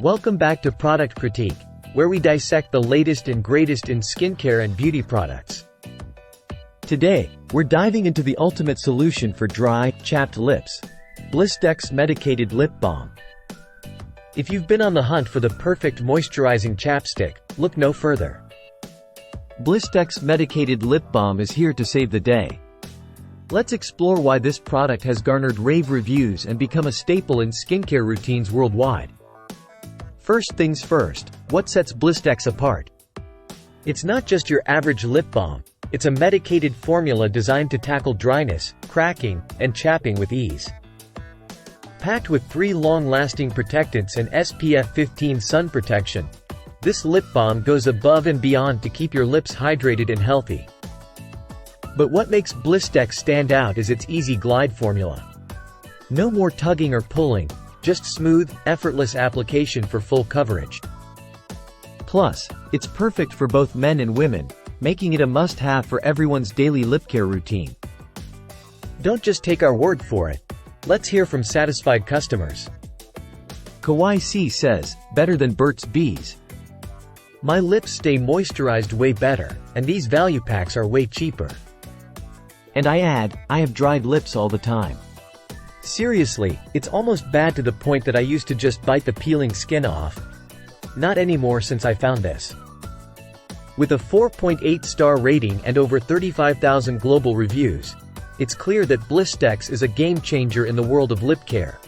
Welcome back to Product Critique, where we dissect the latest and greatest in skincare and beauty products. Today, we're diving into the ultimate solution for dry, chapped lips: Blistex Medicated Lip Balm. If you've been on the hunt for the perfect moisturizing chapstick, look no further. Blistex Medicated Lip Balm is here to save the day. Let's explore why this product has garnered rave reviews and become a staple in skincare routines worldwide. First things first, what sets Blistex apart? It's not just your average lip balm, it's a medicated formula designed to tackle dryness, cracking, and chapping with ease. Packed with 3 long-lasting protectants and SPF 15 sun protection, this lip balm goes above and beyond to keep your lips hydrated and healthy. But what makes Blistex stand out is its easy glide formula. No more tugging or pulling, just smooth, effortless application for full coverage. Plus, it's perfect for both men and women, making it a must-have for everyone's daily lip care routine. Don't just take our word for it. Let's hear from satisfied customers. Kawaii C says, better than Burt's Bees. My lips stay moisturized way better, and these value packs are way cheaper. And I add, I have dried lips all the time. Seriously, it's almost bad to the point that I used to just bite the peeling skin off. Not anymore since I found this. With a 4.8-star rating and over 35,000 global reviews, it's clear that Blistex is a game-changer in the world of lip care.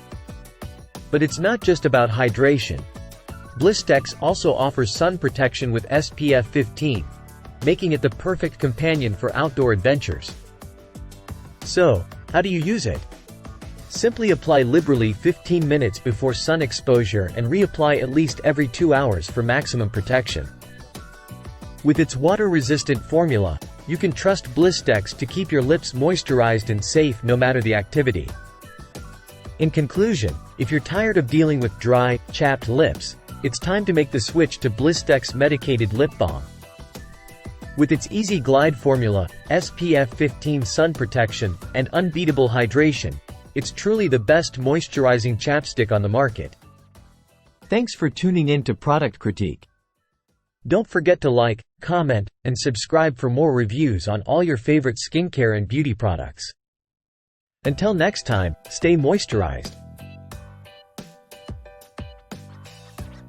But it's not just about hydration. Blistex also offers sun protection with SPF 15, making it the perfect companion for outdoor adventures. So, how do you use it? Simply apply liberally 15 minutes before sun exposure and reapply at least every 2 hours for maximum protection. With its water-resistant formula, you can trust Blistex to keep your lips moisturized and safe no matter the activity. In conclusion, if you're tired of dealing with dry, chapped lips, it's time to make the switch to Blistex Medicated Lip Balm. With its easy glide formula, SPF 15 sun protection, and unbeatable hydration, it's truly the best moisturizing chapstick on the market. Thanks for tuning in to Product Critique. Don't forget to like, comment, and subscribe for more reviews on all your favorite skincare and beauty products. Until next time, stay moisturized.